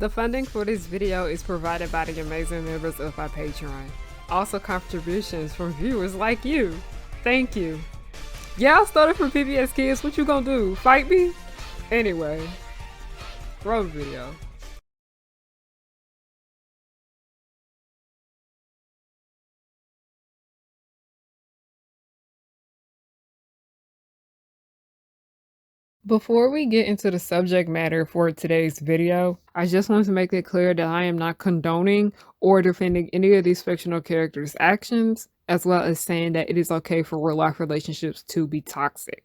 The funding for this video is provided by the amazing members of our Patreon. Also contributions from viewers like you. Thank you. Yeah, I started from PBS Kids. What you gonna do? Fight me? Anyway, roll the video. Before we get into the subject matter for today's video, I just want to make it clear that I am not condoning or defending any of these fictional characters' actions, as well as saying that it is okay for real-life relationships to be toxic.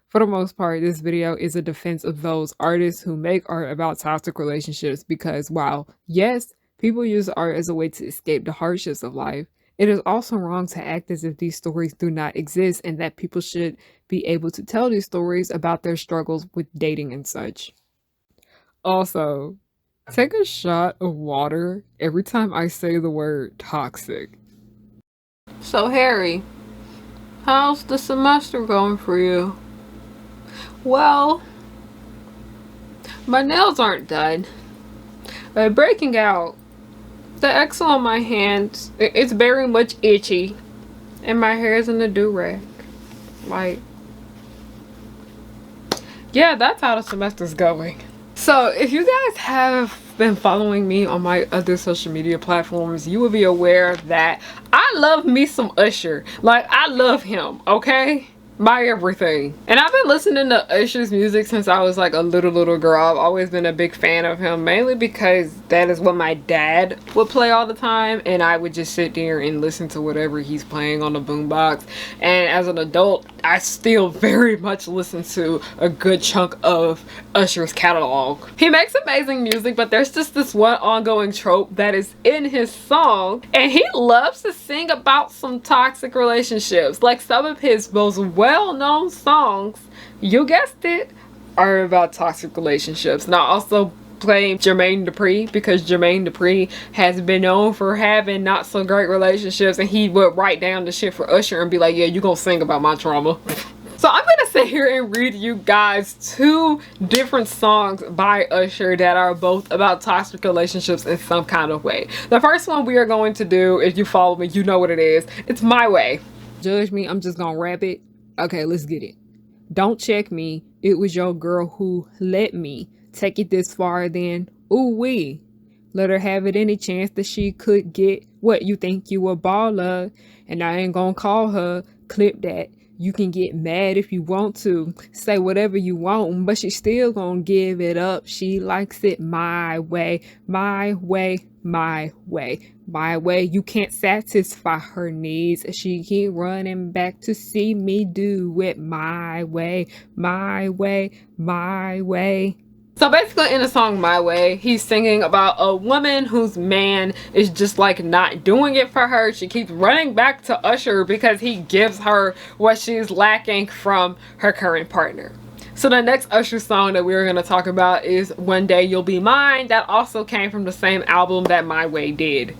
For the most part, this video is a defense of those artists who make art about toxic relationships because while, yes, people use art as a way to escape the hardships of life, it is also wrong to act as if these stories do not exist and that people should be able to tell these stories about their struggles with dating and such. Also, take a shot of water every time I say the word toxic. So Harry, how's the semester going for you? Well, my nails aren't done. They're breaking out. The X on my hands, it's very much itchy. And my hair's in a do-rag. Like, yeah, that's how the semester's going. So if you guys have been following me on my other social media platforms, you will be aware that I love me some Usher. Like, I love him, okay? My everything. And I've been listening to Usher's music since I was like a little girl. I've always been a big fan of him, mainly because that is what my dad would play all the time, and I would just sit there and listen to whatever he's playing on the boombox. And as an adult, I still very much listen to a good chunk of Usher's catalog. He makes amazing music, but there's just this one ongoing trope that is in his song, and he loves to sing about some toxic relationships. Like, some of his most well-known songs, you guessed it, are about toxic relationships. Now, also playing Jermaine Dupri, because Jermaine Dupri has been known for having not so great relationships, and he would write down the shit for Usher and be like, yeah, you gonna sing about my trauma. So I'm gonna sit here and read you guys two different songs by Usher that are both about toxic relationships in some kind of way. The first one we are going to do, if you follow me, you know what it is. It's My Way. Judge me, I'm just gonna rap it. Okay, let's get it. Don't check me. It was your girl who let me take it this far then. Ooh wee. Let her have it any chance that she could get what you think you a baller. And I ain't gonna call her. Clip that. You can get mad if you want to. Say whatever you want, but she still gonna give it up. She likes it my way. My way. My way. My way. You can't satisfy her needs. She keep running back to see me do it my way. My way. My way. So basically in the song My Way, he's singing about a woman whose man is just like not doing it for her. She keeps running back to Usher because he gives her what she's lacking from her current partner. So the next Usher song that we're going to talk about is One Day You'll Be Mine. That also came from the same album that My Way did.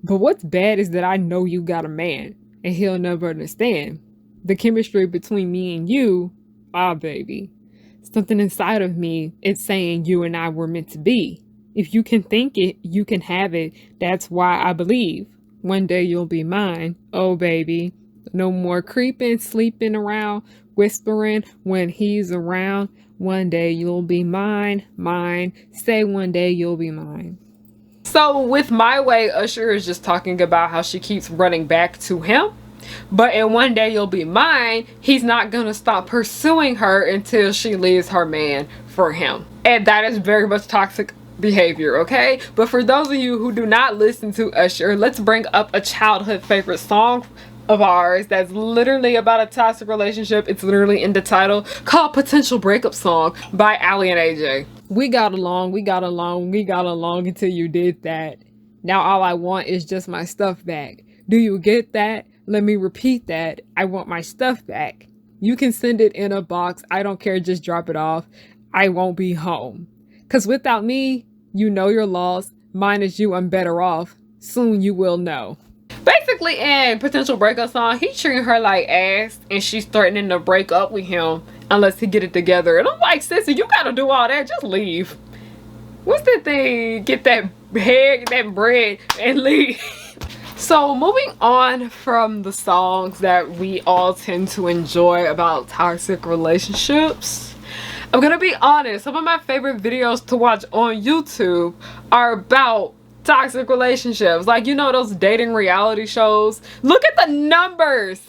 But what's bad is that I know you got a man and he'll never understand. The chemistry between me and you, baby. Something inside of me is saying you and I were meant to be. If you can think it, you can have it. That's why I believe. One day you'll be mine. Oh, baby. No more creeping, sleeping around, whispering when he's around. One day you'll be mine, mine. Say one day you'll be mine. So with My Way, Usher is just talking about how she keeps running back to him. But in One Day You'll Be Mine, he's not gonna stop pursuing her until she leaves her man for him. And that is very much toxic behavior, okay? But for those of you who do not listen to Usher, let's bring up a childhood favorite song of ours that's literally about a toxic relationship. It's literally in the title, called Potential Breakup Song by Allie and AJ. We got along, we got along, we got along until you did that. Now all I want is just my stuff back. Do you get that? Let me repeat that. I want my stuff back. You can send it in a box. I don't care. Just drop it off. I won't be home. Because without me, you know you're lost. Mine is you. I'm better off. Soon you will know. Basically, in Potential Breakup Song, he's treating her like ass and she's threatening to break up with him unless he get it together. And I'm like, sissy, you gotta do all that. Just leave. What's that thing? Get that head, get that bread, and leave. So moving on from the songs that we all tend to enjoy about toxic relationships, I'm gonna be honest, some of my favorite videos to watch on YouTube are about toxic relationships. Like, you know, those dating reality shows. Look at the numbers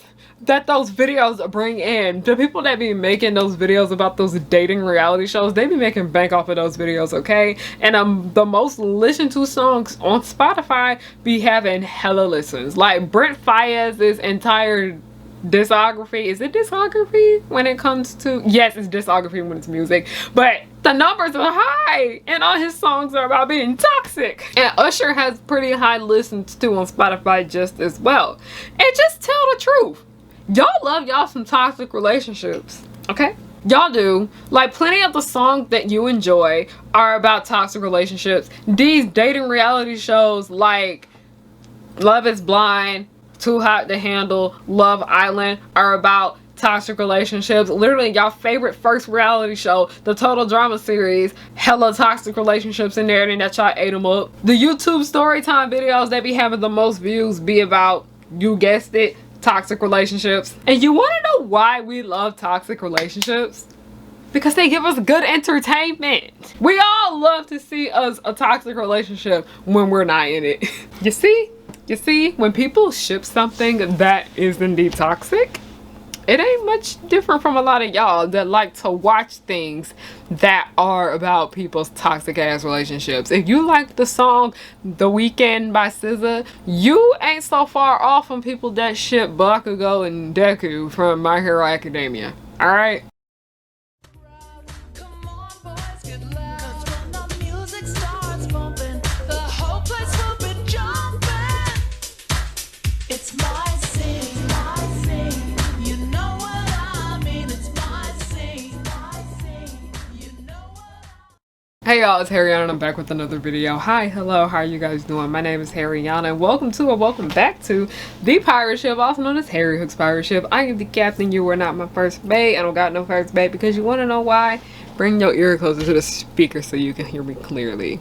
that those videos bring in. The people that be making those videos about those dating reality shows, they be making bank off of those videos, okay? And the most listened to songs on Spotify be having hella listens. Like Brent Faiyaz's entire discography. Is it discography when it comes to? Yes, it's discography when it's music. But the numbers are high, and all his songs are about being toxic. And Usher has pretty high listens too on Spotify just as well. And just tell the truth. Y'all love y'all some toxic relationships, okay? Y'all do. Like, plenty of the songs that you enjoy are about toxic relationships. These dating reality shows like Love is Blind, Too Hot to Handle, Love Island are about toxic relationships. Literally, y'all favorite first reality show, the Total Drama series, hella toxic relationships in there, and that y'all ate them up. The YouTube storytime videos that be having the most views be about, you guessed it, toxic relationships. And you want to know why we love toxic relationships? Because they give us good entertainment. We all love to see us a toxic relationship when we're not in it. You see, when people ship something that is indeed toxic, it ain't much different from a lot of y'all that like to watch things that are about people's toxic ass relationships. If you like the song The Weeknd by SZA, you ain't so far off from people that ship Bakugo and Deku from My Hero Academia. Alright? Hey y'all, it's Harriana and I'm back with another video. Hi, hello, how are you guys doing? My name is Harriana and welcome to or welcome back to the pirate ship, also known as Harry Hook's pirate ship. I am the captain. You are not my first mate. I don't got no first mate because you want to know why? Bring your ear closer to the speaker so you can hear me clearly.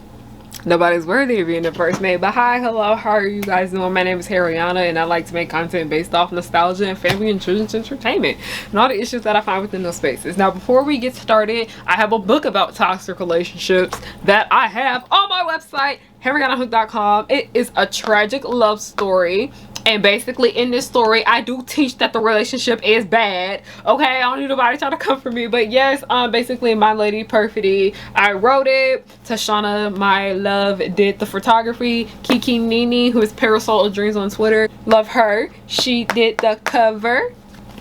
Nobody's worthy of being the first mate, but hi, hello, how are you guys doing? My name is Harriana and I like to make content based off nostalgia and family and children's entertainment and all the issues that I find within those spaces. Now, before we get started, I have a book about toxic relationships that I have on my website, harrianahook.com. It is a tragic love story. And basically in this story, I do teach that the relationship is bad. Okay, I don't need nobody trying to come for me. But yes, basically My Lady Perfidy, I wrote it. Tashana, my love, did the photography. Kiki Nini, who is Parasol of Dreams on Twitter, love her. She did the cover.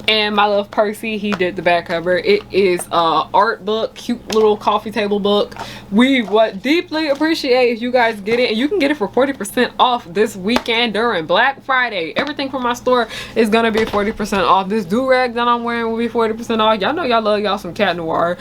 And my love Percy, he did the back cover. It is a art book, cute little coffee table book. We would deeply appreciate if you guys get it, and you can get it for 40% off this weekend during Black Friday. Everything from my store is gonna be 40% off. This do-rag that I'm wearing will be 40% off. Y'all know y'all love y'all some Cat Noir.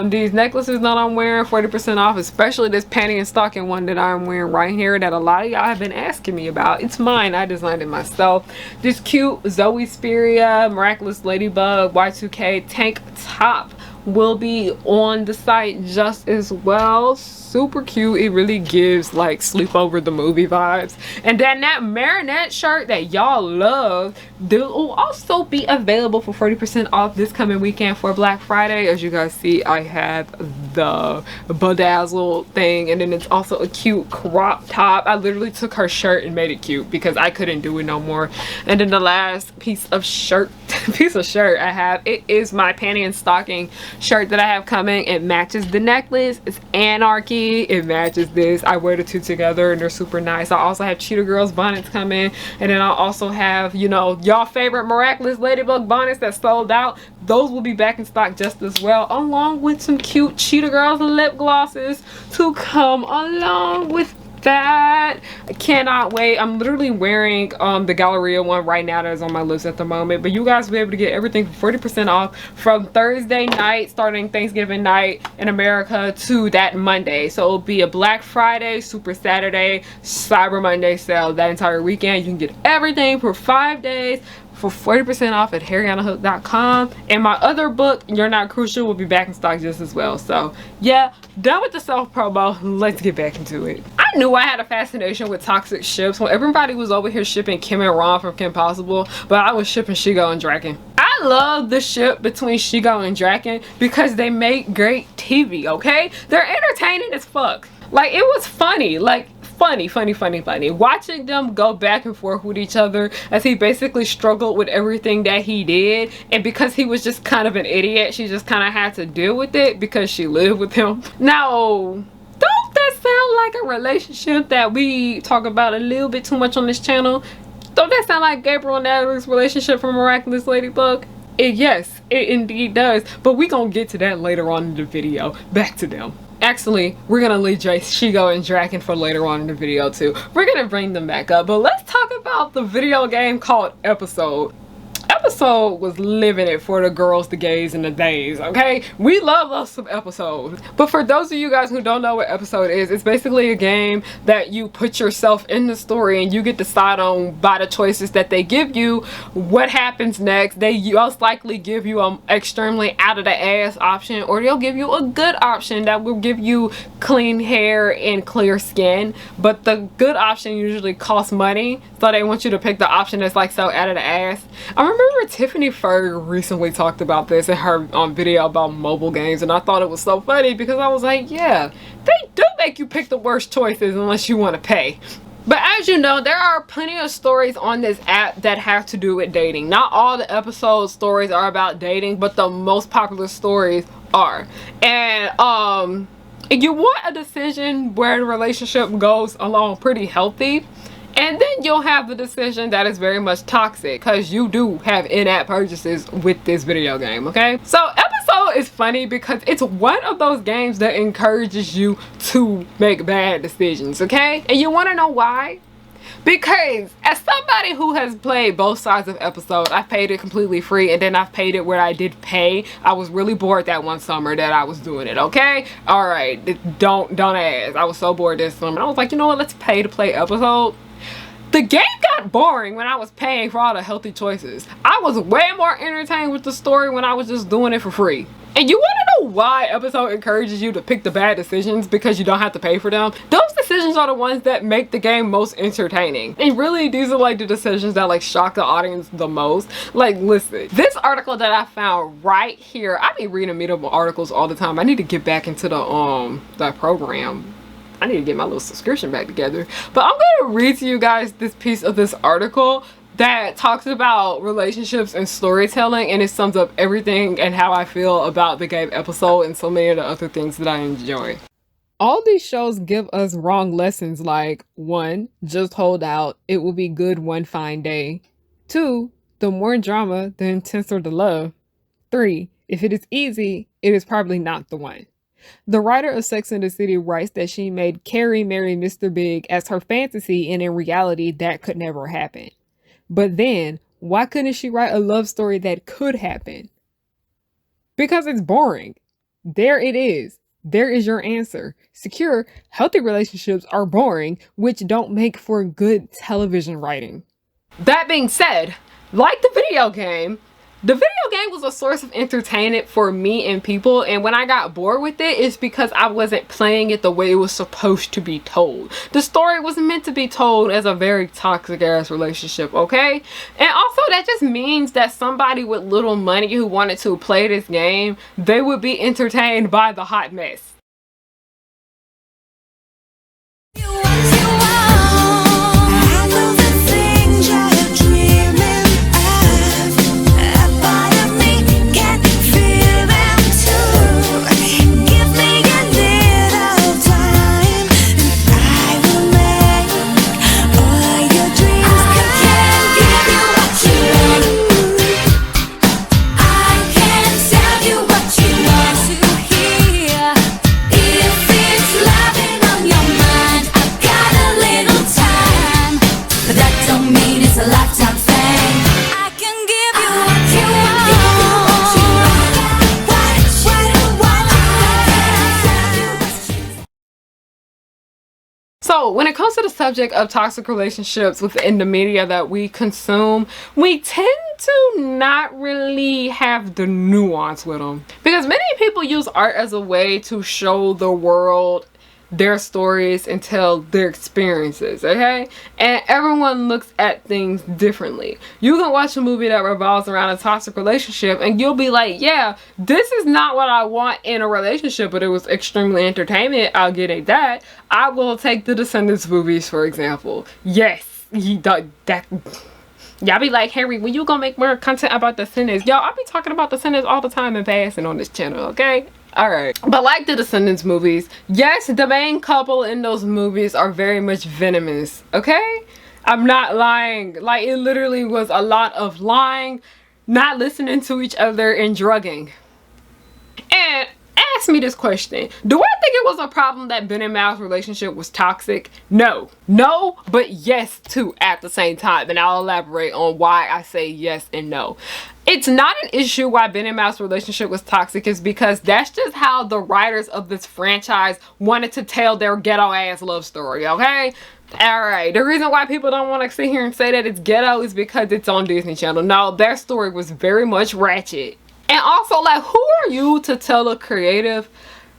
These necklaces that I'm wearing, 40% off, especially this panty and stocking one that I'm wearing right here that a lot of y'all have been asking me about. It's mine, I designed it myself. This cute Zoe Spiria Miraculous Ladybug Y2K tank top will be on the site just as well. Super cute. It really gives like sleepover the movie vibes. And then that Marinette shirt that y'all love will also be available for 40% off this coming weekend for Black Friday. As you guys see, I have the bedazzled thing, and then it's also a cute crop top. I literally took her shirt and made it cute because I couldn't do it no more. And then the last piece of shirt I have, it is my panty and stocking shirt that I have coming. It matches the necklace. It's Anarchy. It matches this. I wear the two together and they're super nice. I also have Cheetah Girls bonnets coming, and then I also have, you know, y'all favorite Miraculous Ladybug bonnets that sold out. Those will be back in stock just as well, along with some cute Cheetah Girls lip glosses to come along with that. I cannot wait. I'm literally wearing the Galleria one right now that is on my lips at the moment, but you guys will be able to get everything for 40% off from Thursday night starting Thanksgiving night in America to that Monday. So it'll be a Black Friday, Super Saturday, Cyber Monday sale that entire weekend. You can get everything for 5 days for 40% off at harryonahook.com. And my other book, You're Not Crucial, will be back in stock just as well. So yeah, done with the self-promo. Let's get back into it. I knew I had a fascination with toxic ships when everybody was over here shipping Kim and Ron from Kim Possible, but I was shipping Shigo and Draken. I love the ship between Shigo and Draken because they make great TV, okay? They're entertaining as fuck. Like, it was funny. Like, funny. Watching them go back and forth with each other as he basically struggled with everything that he did, and because he was just kind of an idiot, she just kind of had to deal with it because she lived with him. Now, don't that sound like a relationship that we talk about a little bit too much on this channel? Don't that sound like Gabriel and Natalie's relationship from Miraculous Ladybug? Yes, it indeed does, but we gonna get to that later on in the video. Back to them. Actually, we're gonna leave Shigo and Draken for later on in the video too. We're gonna bring them back up, but let's talk about the video game called Episode. Episode was living it for the girls, the gays, and the days, okay? We love us some Episodes. But for those of you guys who don't know what Episode is, it's basically a game that you put yourself in the story and you get to decide on, by the choices that they give you, what happens next. They most likely give you an extremely out of the ass option, or they'll give you a good option that will give you clean hair and clear skin. But the good option usually costs money, so they want you to pick the option that's like so out of the ass. I remember Tiffany Ferg recently talked about this in her video about mobile games, and I thought it was so funny because I was like, yeah, they do make you pick the worst choices unless you want to pay. But as you know, there are plenty of stories on this app that have to do with dating. Not all the episode stories are about dating, but the most popular stories are. And if you want a decision where the relationship goes along pretty healthy, and then you'll have the decision that is very much toxic, because you do have in-app purchases with this video game, okay? So Episode is funny because it's one of those games that encourages you to make bad decisions, okay? And you want to know why? Because as somebody who has played both sides of Episode, I've paid it completely free, and then I've paid it where I did pay. I was really bored that one summer that I was doing it, okay? Alright, don't ask. I was so bored this summer. I was like, you know what, let's pay to play Episode. The game got boring when I was paying for all the healthy choices. I was way more entertained with the story when I was just doing it for free. And you want to know why Episode encourages you to pick the bad decisions because you don't have to pay for them? Those decisions are the ones that make the game most entertaining. And really, these are like the decisions that like shock the audience the most. Like, listen, this article that I found right here, I be reading Meetable articles all the time. I need to get back into the program. I need to get my little subscription back together. But I'm going to read to you guys this piece of this article that talks about relationships and storytelling, and it sums up everything and how I feel about the game Episode and so many of the other things that I enjoy. All these shows give us wrong lessons like 1. Just hold out. It will be good one fine day. 2. The more drama, the intenser the love. 3. If it is easy, it is probably not the one. The writer of Sex and the City writes that she made Carrie marry Mr. Big as her fantasy, and in reality, that could never happen. But then, why couldn't she write a love story that could happen? Because it's boring. There it is. There is your answer. Secure, healthy relationships are boring, which don't make for good television writing. That being said, like the video game was a source of entertainment for me and people, and when I got bored with it, it's because I wasn't playing it the way it was supposed to be told. The story was meant to be told as a very toxic ass relationship, okay? And also that just means that somebody with little money who wanted to play this game, they would be entertained by the hot mess. So when it comes to the subject of toxic relationships within the media that we consume, we tend to not really have the nuance with them. Because many people use art as a way to show the world their stories and tell their experiences, okay? And everyone looks at things differently. You can watch a movie that revolves around a toxic relationship and you'll be like, yeah, this is not what I want in a relationship, but it was extremely entertainment. I'll get it that. I will take the Descendants movies, for example. Yes, that. Y'all be like, Harry, when you gonna make more content about the Descendants? Y'all, I be talking about the Descendants all the time in passing on this channel, okay? Alright. But like the Descendants movies, yes, the main couple in those movies are very much venomous, okay? I'm not lying. Like, it literally was a lot of lying, not listening to each other, and drugging. And ask me this question. Do I think it was a problem that Ben and Mal's relationship was toxic? No. No, but yes too at the same time. And I'll elaborate on why I say yes and no. It's not an issue why Ben and Mal's relationship was toxic, is because that's just how the writers of this franchise wanted to tell their ghetto ass love story, okay? Alright, the reason why people don't want to sit here and say that it's ghetto is because it's on Disney Channel. No, their story was very much ratchet. And also, like, who are you to tell a creative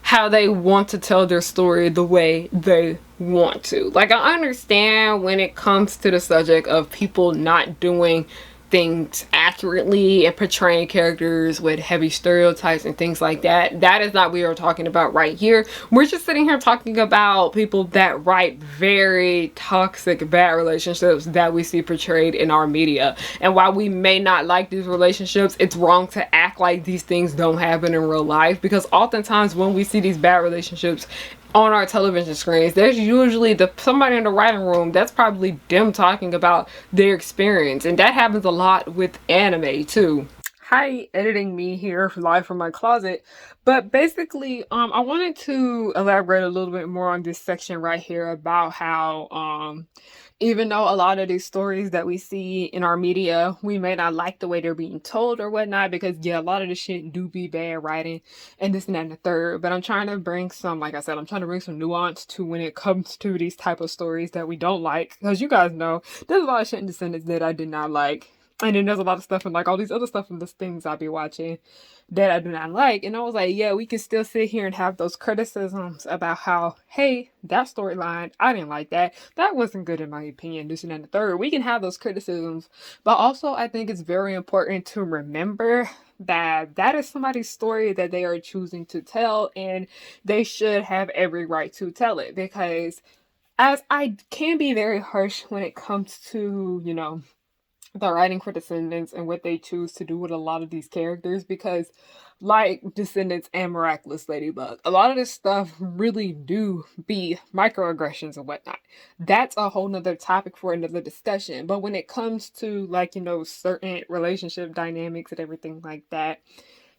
how they want to tell their story the way they want to? Like, I understand when it comes to the subject of people not doing things accurately and portraying characters with heavy stereotypes and things like that. That is not what we are talking about right here. We're just sitting here talking about people that write very toxic, bad relationships that we see portrayed in our media. And while we may not like these relationships, it's wrong to act like these things don't happen in real life, because oftentimes when we see these bad relationships on our television screens, there's usually somebody in the writing room that's probably them talking about their experience, and that happens a lot with anime too. Hi, editing me here live from my closet. But basically, I wanted to elaborate a little bit more on this section right here about how even though a lot of these stories that we see in our media, we may not like the way they're being told or whatnot, because yeah, a lot of the shit do be bad writing and this and that and the third. But I'm trying to bring some, like I said, I'm trying to bring some nuance to when it comes to these type of stories that we don't like. Because you guys know, there's a lot of shit in Descendants that I did not like. And then there's a lot of stuff and like all these other stuff in the things I'll be watching that I do not like. And I was like, yeah, we can still sit here and have those criticisms about how, hey, that storyline, I didn't like that. That wasn't good in my opinion, this and that and the third. We can have those criticisms. But also I think it's very important to remember that that is somebody's story that they are choosing to tell, and they should have every right to tell it. Because as I can be very harsh when it comes to, you know, the writing for Descendants and what they choose to do with a lot of these characters, because like Descendants and Miraculous Ladybug, a lot of this stuff really do be microaggressions and whatnot. That's a whole nother topic for another discussion. But when it comes to, like, you know, certain relationship dynamics and everything like that,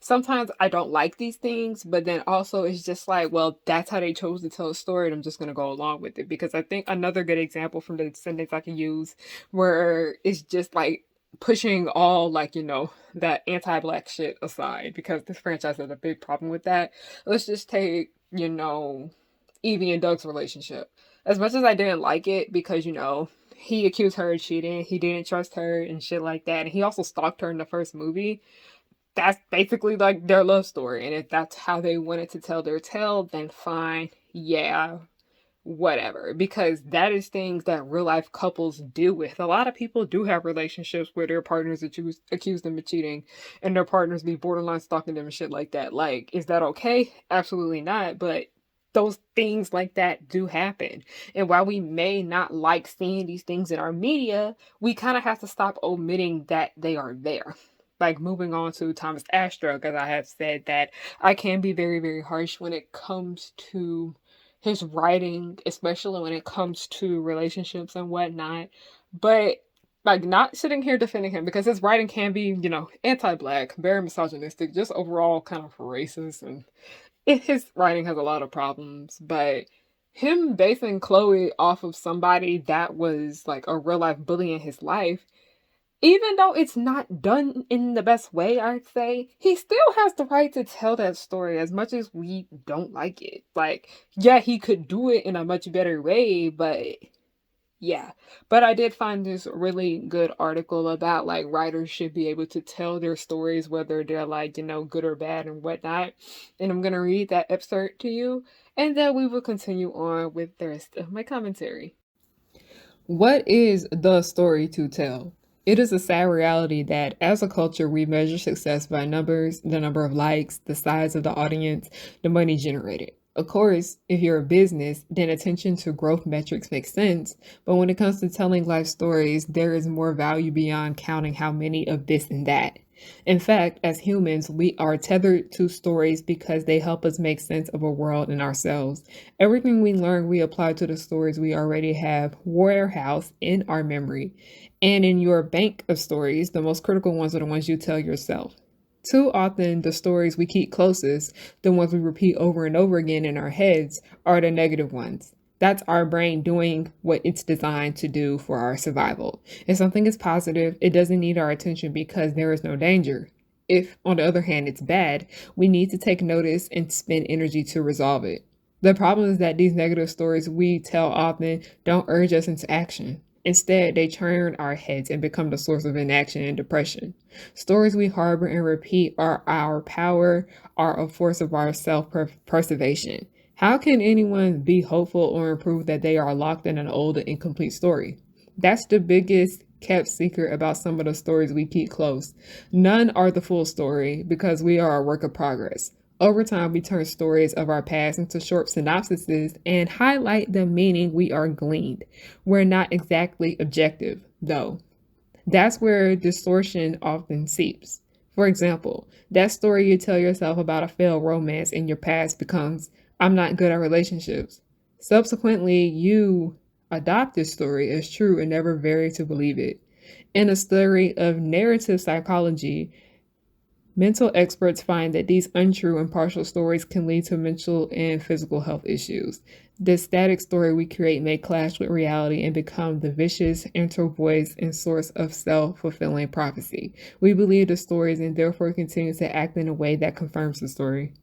sometimes I don't like these things, but then also it's just like, well, that's how they chose to tell a story, and I'm just going to go along with it. Because I think another good example from the Descendants I can use, where it's just like pushing all, like, you know, that anti-black shit aside, because this franchise has a big problem with that. Let's just take, you know, Evie and Doug's relationship. As much as I didn't like it, because, you know, he accused her of cheating, he didn't trust her and shit like that, and he also stalked her in the first movie. That's basically like their love story. And if that's how they wanted to tell their tale, then fine. Yeah, whatever. Because that is things that real life couples deal with. A lot of people do have relationships where their partners accuse them of cheating, and their partners be borderline stalking them and shit like that. Like, is that okay? Absolutely not. But those things like that do happen. And while we may not like seeing these things in our media, we kind of have to stop omitting that they are there. Like, moving on to Thomas Astra, because I have said that I can be very, very harsh when it comes to his writing, especially when it comes to relationships and whatnot. But, like, not sitting here defending him, because his writing can be, you know, anti-black, very misogynistic, just overall kind of racist, and his writing has a lot of problems. But him basing Chloe off of somebody that was like a real life bully in his life, Even though it's not done in the best way, I'd say, he still has the right to tell that story as much as we don't like it. Like, yeah, he could do it in a much better way, but yeah. But I did find this really good article about like writers should be able to tell their stories, whether they're like, good or bad and whatnot. And I'm going to read that excerpt to you, and then we will continue on with the rest of my commentary. What is the story to tell? It is a sad reality that as a culture, we measure success by numbers, the number of likes, the size of the audience, the money generated. Of course, if you're a business, then attention to growth metrics makes sense. But when it comes to telling life stories, there is more value beyond counting how many of this and that. In fact, as humans, we are tethered to stories because they help us make sense of a world and ourselves. Everything we learn, we apply to the stories we already have warehoused in our memory. And in your bank of stories, the most critical ones are the ones you tell yourself. Too often, the stories we keep closest, the ones we repeat over and over again in our heads, are the negative ones. That's our brain doing what it's designed to do for our survival. If something is positive, it doesn't need our attention because there is no danger. If, on the other hand, it's bad, we need to take notice and spend energy to resolve it. The problem is that these negative stories we tell often don't urge us into action. Instead, they turn our heads and become the source of inaction and depression. Stories we harbor and repeat are our power, are a force of our self preservation. How can anyone be hopeful or improve that they are locked in an old and incomplete story? That's the biggest kept secret about some of the stories we keep close. None are the full story because we are a work of progress. Over time, we turn stories of our past into short synopsises and highlight the meaning we are gleaned. We're not exactly objective, though. That's where distortion often seeps. For example, that story you tell yourself about a failed romance in your past becomes, I'm not good at relationships. Subsequently, you adopt this story as true and never vary to believe it. In a study of narrative psychology, mental experts find that these untrue and partial stories can lead to mental and physical health issues. The static story we create may clash with reality and become the vicious inner voice and source of self-fulfilling prophecy. We believe the stories and therefore continue to act in a way that confirms the story.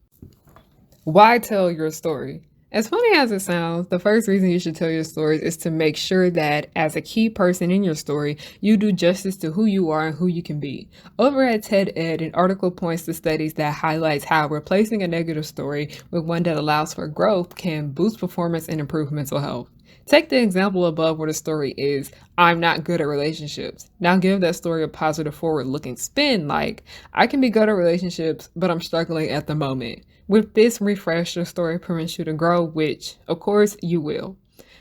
Why tell your story? As funny as it sounds, the first reason you should tell your stories is to make sure that, as a key person in your story, you do justice to who you are and who you can be. Over at TED Ed, an article points to studies that highlights how replacing a negative story with one that allows for growth can boost performance and improve mental health. Take the example above where the story is, I'm not good at relationships. Now give that story a positive forward looking spin like, I can be good at relationships, but I'm struggling at the moment. With this refresh, your story permits you to grow, which, of course, you will.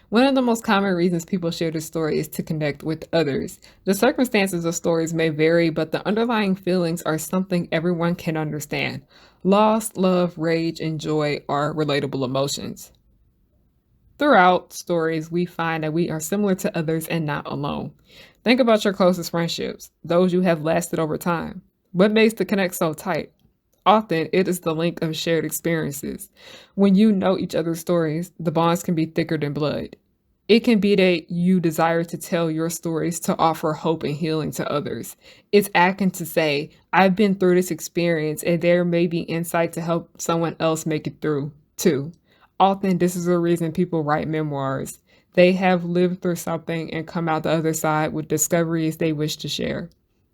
One of the most common reasons people share this story is to connect with others. The circumstances of stories may vary, but the underlying feelings are something everyone can understand. Loss, love, rage, and joy are relatable emotions. Throughout stories, we find that we are similar to others and not alone. Think about your closest friendships, those you have lasted over time. What makes the connect so tight? Often, it is the link of shared experiences. When you know each other's stories, the bonds can be thicker than blood. It can be that you desire to tell your stories to offer hope and healing to others. It's acting to say, I've been through this experience and there may be insight to help someone else make it through, too. Often, this is the reason people write memoirs. They have lived through something and come out the other side with discoveries they wish to share.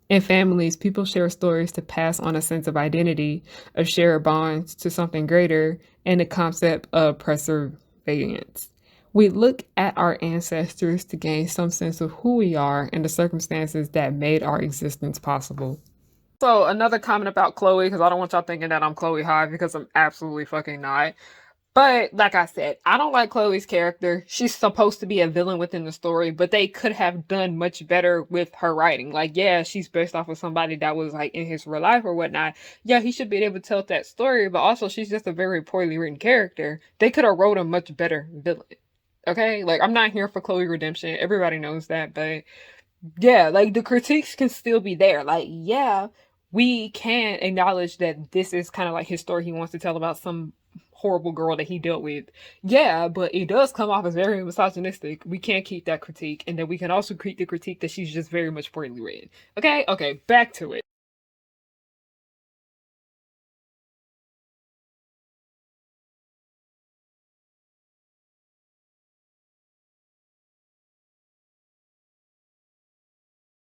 In families, people share stories to pass on a sense of identity, a shared bond to something greater, and the concept of perseverance. We look at our ancestors to gain some sense of who we are and the circumstances that made our existence possible. So another comment about Chloe, because I don't want y'all thinking that I'm Chloe Hive, because I'm absolutely fucking not. But like I said, I don't like Chloe's character. She's supposed to be a villain within the story, but they could have done much better with her writing. Like, yeah, she's based off of somebody that was like in his real life or whatnot. Yeah, he should be able to tell that story, but also she's just a very poorly written character. They could have wrote a much better villain. Okay? Like, I'm not here for Chloe redemption. Everybody knows that, but yeah, like the critiques can still be there. Like, yeah, we can acknowledge that this is kind of like his story he wants to tell about some horrible girl that he dealt with. Yeah, but it does come off as very misogynistic. We can't keep that critique, and then we can also keep the critique that she's just very much poorly written. Okay, back to it.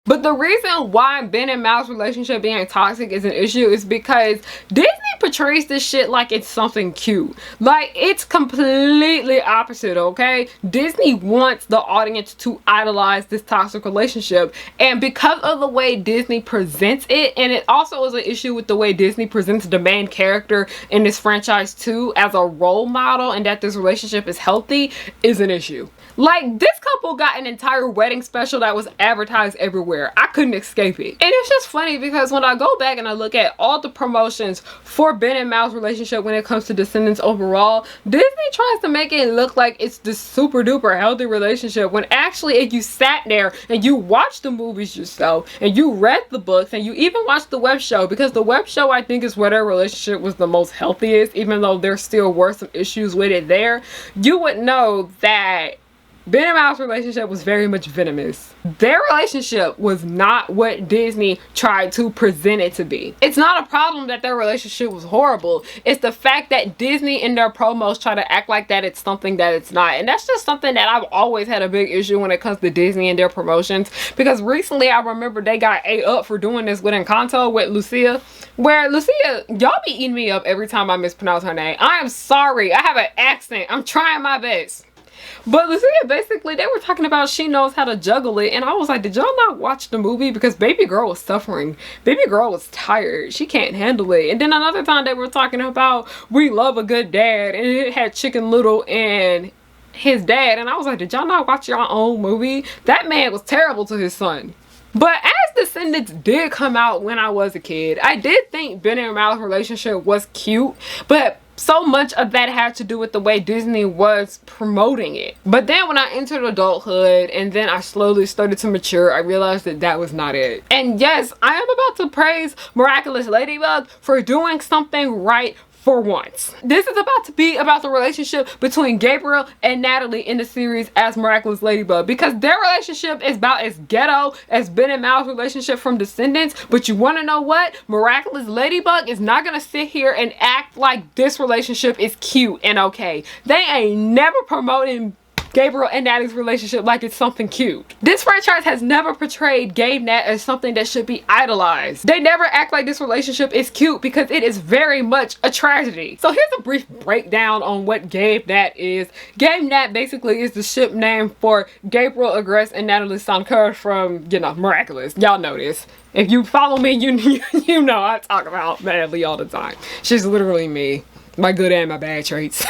But the reason why Ben and Mal's relationship being toxic is an issue is because Disney portrays this shit like it's something cute. Like, it's completely opposite, okay? Disney wants the audience to idolize this toxic relationship. And because of the way Disney presents it, and it also is an issue with the way Disney presents the main character in this franchise too as a role model, and that this relationship is healthy, is an issue. Like, this couple got an entire wedding special that was advertised everywhere. I couldn't escape it. And it's just funny because when I go back and I look at all the promotions for Ben and Mal's relationship when it comes to Descendants overall, Disney tries to make it look like it's this super duper healthy relationship, when actually if you sat there and you watched the movies yourself and you read the books and you even watched the web show, because the web show I think is where their relationship was the most healthiest, even though there still were some issues with it there, you would know that Ben and Mal's relationship was very much venomous. Their relationship was not what Disney tried to present it to be. It's not a problem that their relationship was horrible. It's the fact that Disney in their promos try to act like that it's something that it's not. And that's just something that I've always had a big issue when it comes to Disney and their promotions. Because recently I remember they got ate up for doing this with Encanto with Lucia. Where Lucia, y'all be eating me up every time I mispronounce her name. I am sorry. I have an accent. I'm trying my best. But Lucia, basically, they were talking about she knows how to juggle it. And I was like, did y'all not watch the movie? Because baby girl was suffering. Baby girl was tired. She can't handle it. And then another time they were talking about we love a good dad. And it had Chicken Little and his dad. And I was like, did y'all not watch your own movie? That man was terrible to his son. But as Descendants did come out when I was a kid, I did think Ben and Mal's relationship was cute. But so much of that had to do with the way Disney was promoting it. But then when I entered adulthood and then I slowly started to mature, I realized that that was not it. And yes, I am about to praise Miraculous Ladybug for doing something right for once. This is about to be about the relationship between Gabriel and Natalie in the series as Miraculous Ladybug, because their relationship is about as ghetto as Ben and Mal's relationship from Descendants. But you want to know what? Miraculous Ladybug is not gonna sit here and act like this relationship is cute and okay. They ain't never promoting Gabriel and Natalie's relationship like it's something cute. This franchise has never portrayed Gabe Nat as something that should be idolized. They never act like this relationship is cute, because it is very much a tragedy. So here's a brief breakdown on what Gabe Nat is. Gabe Nat basically is the ship name for Gabriel Agreste and Natalie Sanker from, you know, Miraculous. Y'all know this. If you follow me, you know I talk about Natalie all the time. She's literally me. My good and my bad traits.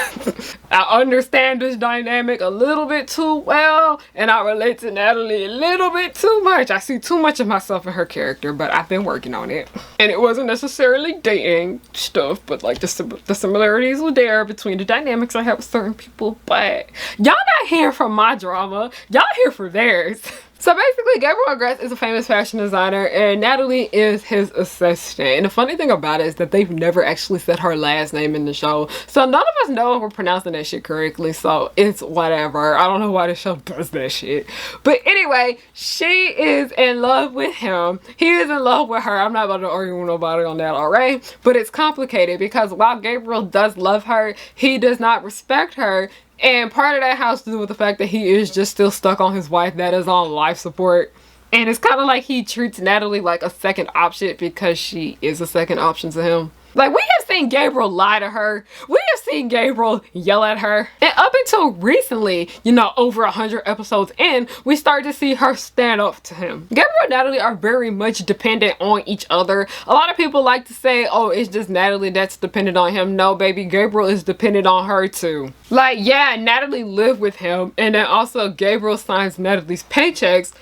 I understand this dynamic a little bit too well, and I relate to Natalie a little bit too much. I see too much of myself in her character, but I've been working on it. And it wasn't necessarily dating stuff, but like the similarities were there between the dynamics I have with certain people. But y'all not here for my drama, y'all here for theirs. So basically, Gabriel Agreste is a famous fashion designer and Natalie is his assistant. And the funny thing about it is that they've never actually said her last name in the show. So none of us know if we're pronouncing that shit correctly. So it's whatever. I don't know why the show does that shit. But anyway, she is in love with him. He is in love with her. I'm not about to argue with nobody on that, alright? But it's complicated because while Gabriel does love her, he does not respect her. And part of that has to do with the fact that he is just still stuck on his wife that is on life support. And it's kind of like he treats Natalie like a second option because she is a second option to him. Like, we have seen Gabriel lie to her. We have seen Gabriel yell at her. And up until recently, you know, over 100 episodes in, we started to see her stand up to him. Gabriel and Natalie are very much dependent on each other. A lot of people like to say, oh, it's just Natalie that's dependent on him. No, baby, Gabriel is dependent on her too. Like, yeah, Natalie lived with him. And then also Gabriel signs Natalie's paychecks.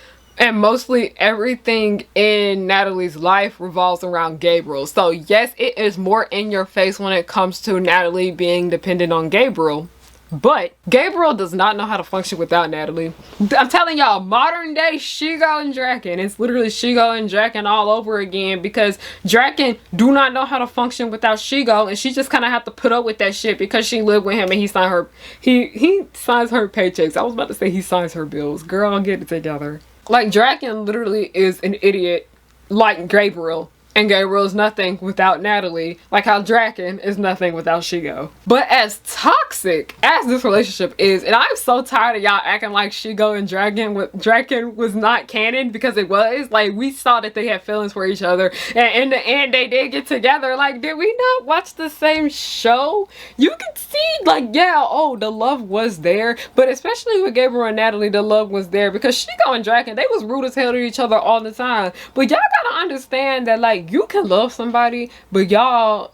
And mostly everything in Natalie's life revolves around Gabriel. So yes, it is more in your face when it comes to Natalie being dependent on Gabriel. But Gabriel does not know how to function without Natalie. I'm telling y'all, modern day Shigo and Draken. It's literally Shigo and Draken all over again, because Draken do not know how to function without Shigo, and she just kind of have to put up with that shit because she lived with him and he signs her paychecks. I was about to say he signs her bills. Girl, get it together. Like, Draken literally is an idiot like Gabriel. And Gabriel is nothing without Natalie, like how Draken is nothing without Shigo. But as toxic as this relationship is, and I'm so tired of y'all acting like Shigo and Draken was not canon, because it was. Like, we saw that they had feelings for each other, and in the end they did get together. Like, did we not watch the same show? You can see, like, yeah, oh, the love was there, but especially with Gabriel and Natalie, the love was there, because Shigo and Draken, they was rude as hell to each other all the time. But y'all gotta understand that, like, you can love somebody, but y'all,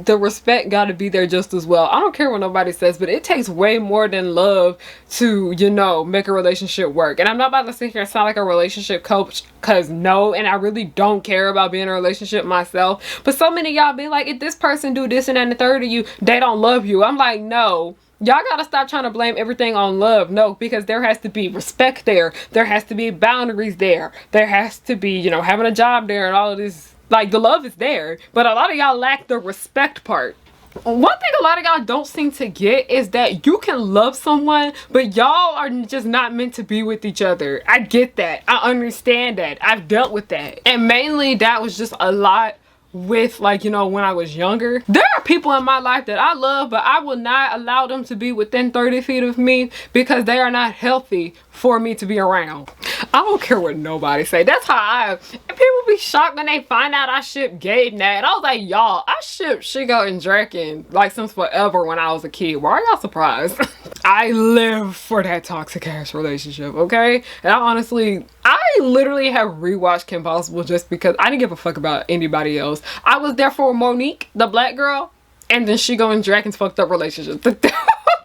the respect gotta be there just as well. I don't care what nobody says, but it takes way more than love to, you know, make a relationship work. And I'm not about to sit here and sound like a relationship coach, because no, and I really don't care about being in a relationship myself. But so many of y'all be like, if this person do this and that and the third of you, they don't love you. I'm like, no. Y'all gotta stop trying to blame everything on love. No, because there has to be respect there. There has to be boundaries there. There has to be, you know, having a job there and all of this. Like, the love is there, but a lot of y'all lack the respect part. One thing a lot of y'all don't seem to get is that you can love someone, but y'all are just not meant to be with each other. I get that. I understand that. I've dealt with that. And mainly that was just a lot with, like, you know, when I was younger. There are people in my life that I love, but I will not allow them to be within 30 feet of me because they are not healthy for me to be around. I don't care what nobody say. That's how and people be shocked when they find out I ship Gabe Nat. I was like, y'all, I shipped Shigo and Draken like since forever when I was a kid. Why are y'all surprised? I live for that toxic ass relationship, okay? And I literally have rewatched Kim Possible just because I didn't give a fuck about anybody else. I was there for Monique, the black girl, and then Shigo and Draken's fucked up relationship.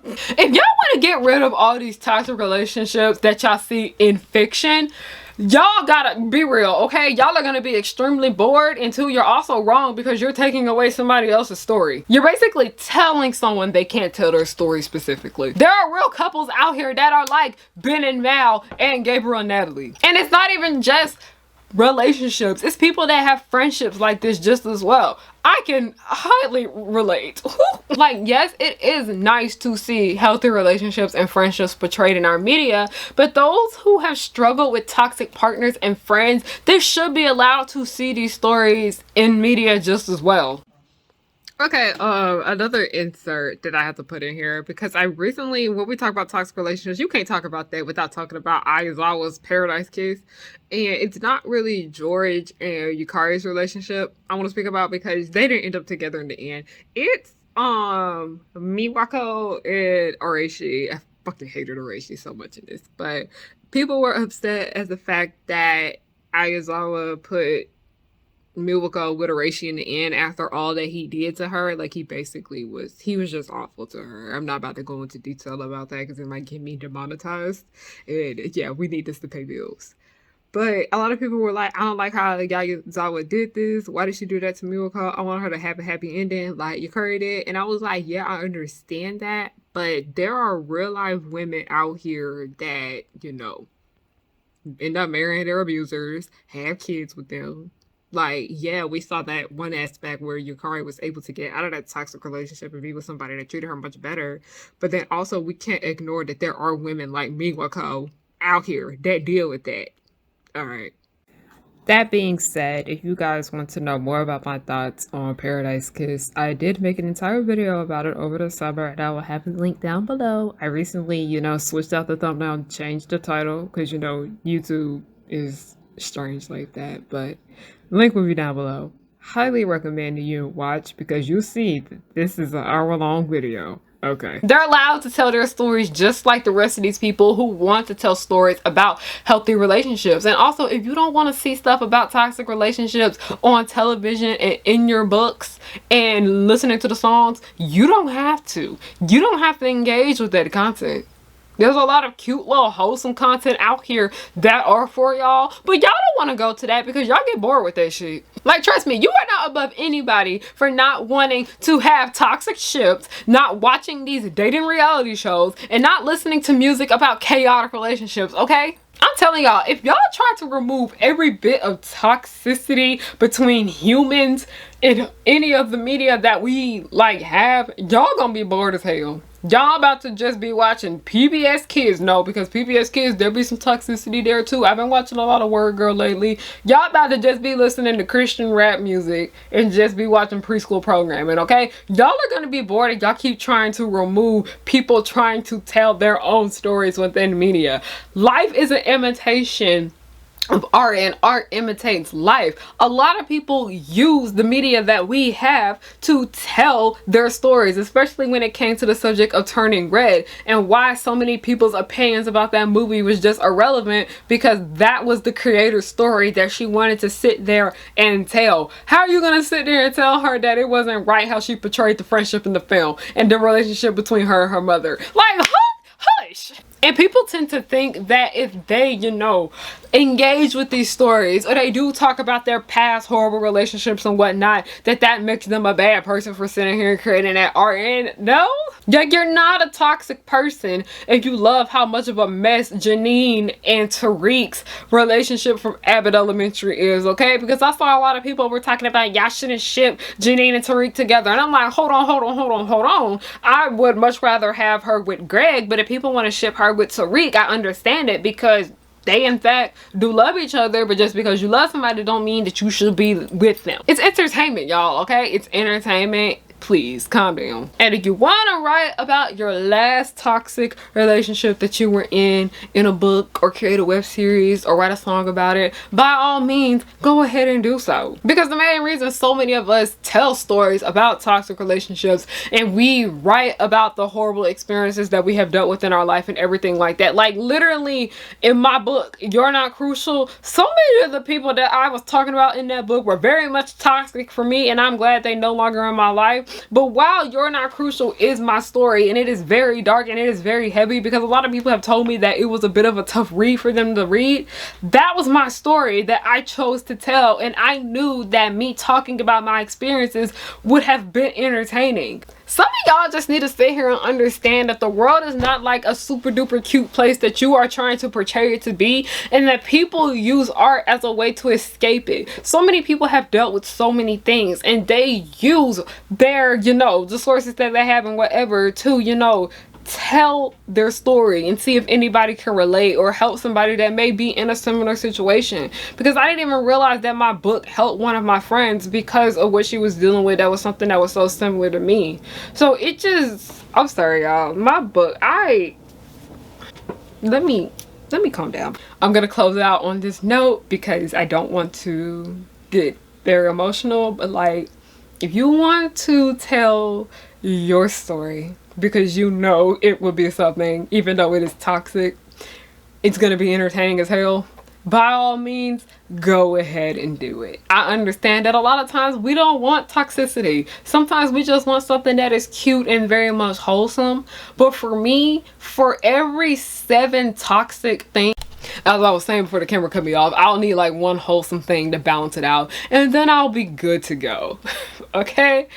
If y'all want to get rid of all these toxic relationships that y'all see in fiction, y'all gotta be real, okay? Y'all are gonna be extremely bored until you're also wrong because you're taking away somebody else's story. You're basically telling someone they can't tell their story specifically. There are real couples out here that are like Ben and Mal and Gabriel and Natalie. And it's not even just relationships. It's people that have friendships like this just as well. I can highly relate. Like, yes, it is nice to see healthy relationships and friendships portrayed in our media, but those who have struggled with toxic partners and friends, they should be allowed to see these stories in media just as well. Okay, another insert that I have to put in here, because I recently, when we talk about toxic relationships, you can't talk about that without talking about Aizawa's Paradise Kiss. And it's not really George and Yukari's relationship I want to speak about, because they didn't end up together in the end. It's Miwako and Arashi. I fucking hated Arashi so much in this, but people were upset as the fact that Aizawa put Miwako with Arashi in the end after all that he did to her. Like, he was just awful to her. I'm not about to go into detail about that because it might get me demonetized. And yeah, we need this to pay bills. But a lot of people were like, I don't like how Aizawa did this. Why did she do that to Miwako? I want her to have a happy ending like Yukari did. And I was like, yeah, I understand that. But there are real life women out here that, you know, end up marrying their abusers, have kids with them. Like, yeah, we saw that one aspect where Yukari was able to get out of that toxic relationship and be with somebody that treated her much better. But then also, we can't ignore that there are women like Miwako out here that deal with that. All right. That being said, if you guys want to know more about my thoughts on Paradise Kiss, I did make an entire video about it over the summer, and I will have it linked down below. I recently, you know, switched out the thumbnail and changed the title because, you know, YouTube is strange like that, but link will be down below. Highly recommend you watch because you see that this is an hour-long video. Okay. They're allowed to tell their stories just like the rest of these people who want to tell stories about healthy relationships. And also, if you don't want to see stuff about toxic relationships on television and in your books and listening to the songs, you don't have to. You don't have to engage with that content. There's a lot of cute little wholesome content out here that are for y'all, but y'all don't want to go to that because y'all get bored with that shit. Like, trust me, you are not above anybody for not wanting to have toxic ships, not watching these dating reality shows, and not listening to music about chaotic relationships, okay? I'm telling y'all, if y'all try to remove every bit of toxicity between humans in any of the media that we like have, y'all gonna be bored as hell. Y'all about to just be watching PBS Kids. No, because PBS Kids, there be some toxicity there too. I've been watching a lot of Word Girl lately. Y'all about to just be listening to Christian rap music and just be watching preschool programming, okay? Y'all are going to be bored if y'all keep trying to remove people trying to tell their own stories within media. Life is an imitation of art, and art imitates life. A lot of people use the media that we have to tell their stories, especially when it came to the subject of Turning Red, and why so many people's opinions about that movie was just irrelevant, because that was the creator's story that she wanted to sit there and tell. How are you gonna sit there and tell her that it wasn't right how she portrayed the friendship in the film and the relationship between her and her mother? Like, hush. And people tend to think that if they, you know, engage with these stories, or they do talk about their past horrible relationships and whatnot, that makes them a bad person for sitting here and creating that art. And no, like, you're not a toxic person if you love how much of a mess Janine and Tariq's relationship from Abbott Elementary is, okay? Because I saw a lot of people were talking about y'all shouldn't ship Janine and Tariq together, and I'm like, hold on. I would much rather have her with Greg, but if people want to ship her with Tariq, I understand it, because they in fact do love each other, but just because you love somebody don't mean that you should be with them. It's entertainment, y'all, okay? It's entertainment. Please calm down. And if you want to write about your last toxic relationship that you were in a book, or create a web series, or write a song about it, by all means go ahead and do so. Because the main reason so many of us tell stories about toxic relationships and we write about the horrible experiences that we have dealt with in our life and everything like that, like literally in my book You're Not Crucial, so many of the people that I was talking about in that book were very much toxic for me, and I'm glad they no longer in my life. But while You're Not Crucial is my story, and it is very dark and it is very heavy, because a lot of people have told me that it was a bit of a tough read for them to read, that was my story that I chose to tell, and I knew that me talking about my experiences would have been entertaining. Some of y'all just need to sit here and understand that the world is not like a super duper cute place that you are trying to portray it to be, and that people use art as a way to escape it. So many people have dealt with so many things, and they use their, you know, the sources that they have and whatever to, you know, tell their story and see if anybody can relate or help somebody that may be in a similar situation. Because I didn't even realize that my book helped one of my friends because of what she was dealing with. That was something that was so similar to me. So it just, I'm sorry y'all, my book, let me calm down. I'm gonna close out on this note because I don't want to get very emotional, but like, if you want to tell your story because you know it will be something, even though it is toxic, it's gonna be entertaining as hell, by all means go ahead and do it. I understand that a lot of times we don't want toxicity. Sometimes we just want something that is cute and very much wholesome. But for me, for every 7 toxic things, as I was saying before the camera cut me off, I'll need like 1 wholesome thing to balance it out, and then I'll be good to go. Okay?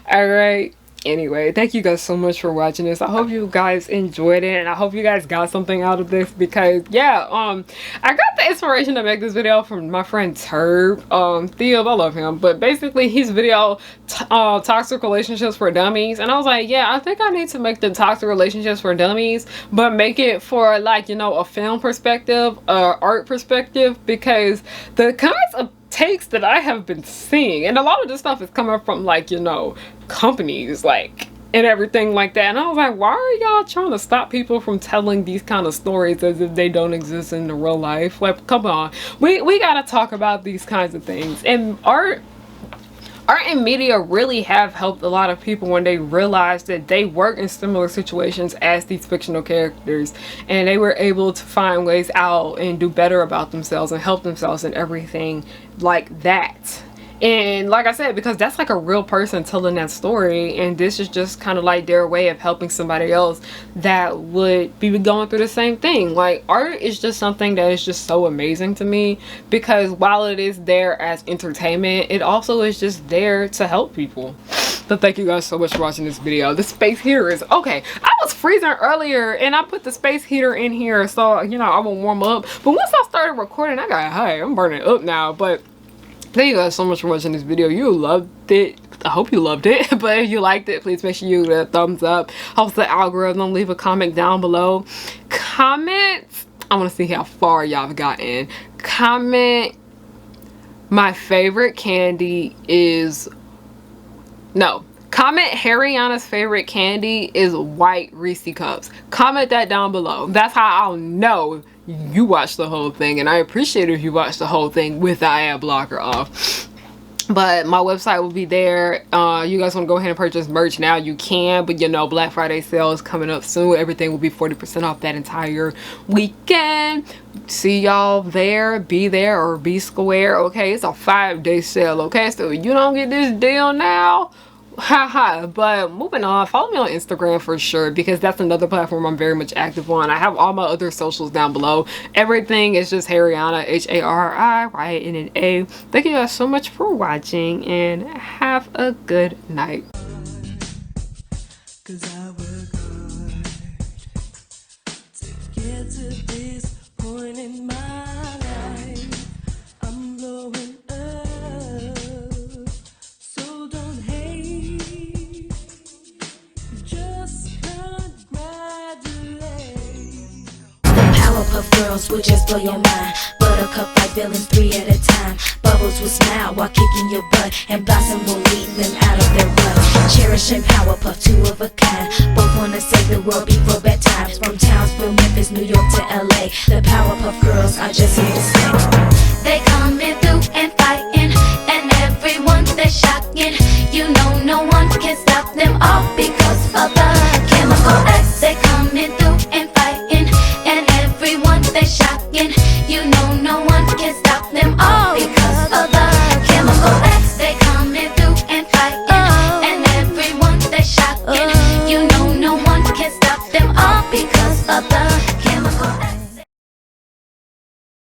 All right. Anyway, thank you guys so much for watching this. I hope you guys enjoyed it, and I hope you guys got something out of this, because yeah, I got the inspiration to make this video from my friend Turb, Theo, I love him, but basically his video, toxic relationships for dummies, and I was like, yeah, I think I need to make the toxic relationships for dummies, but make it for like, you know, a film perspective, art perspective, because the kinds of takes that I have been seeing, and a lot of this stuff is coming from like, you know, companies like and everything like that, and I was like, why are y'all trying to stop people from telling these kind of stories as if they don't exist in the real life? Like, come on, we gotta talk about these kinds of things. And art and media really have helped a lot of people when they realized that they work in similar situations as these fictional characters, and they were able to find ways out and do better about themselves and help themselves and everything like that. And like I said, because that's like a real person telling that story, and this is just kind of like their way of helping somebody else that would be going through the same thing. Like, art is just something that is just so amazing to me, because while it is there as entertainment, it also is just there to help people. So thank you guys so much for watching this video. The space heater is okay. I was freezing earlier and I put the space heater in here so, you know, I will warm up. But once I started recording, I got high. I'm burning up now. But thank you guys so much for watching this video. You loved it. I hope you loved it. But if you liked it, please make sure you give it a thumbs up. Helps the algorithm. Leave a comment down below. Comment. I want to see how far y'all have gotten. Comment. My favorite candy is... No. Comment Harriana's favorite candy is white Reese cups. Comment that down below. That's how I'll know you watched the whole thing, and I appreciate it if you watched the whole thing with the ad blocker off. But my website will be there. You guys want to go ahead and purchase merch now, you can, but you know, Black Friday sale is coming up soon. Everything will be 40% off that entire weekend. See y'all there. Be there or be square. Okay, it's a 5-day sale. Okay, so if you don't get this deal now, haha. But moving on, follow me on Instagram for sure, because that's another platform I'm very much active on. I have all my other socials down below. Everything is just Harriana, HARIYNNA. Thank you guys so much for watching, and have a good night. 'Cause I work hard to get to this point in my life. I'm blowing up, so don't hate, just congratulate. The Powerpuff Girls will just blow your mind. Buttercup like villains 3 at a time. Bubbles will smile while kicking your butt, and Blossom will lead them out of their rut. Cherish and Powerpuff, 2 of a kind. Both wanna save the world before bedtime. From Townsville, Memphis, New York to LA, the Powerpuff Girls are just here to stay. They coming through and fighting, and everyone they're shocking. You know no one can stop them all because of the chemical X. They coming through and fighting, and everyone they're shocking. You know no one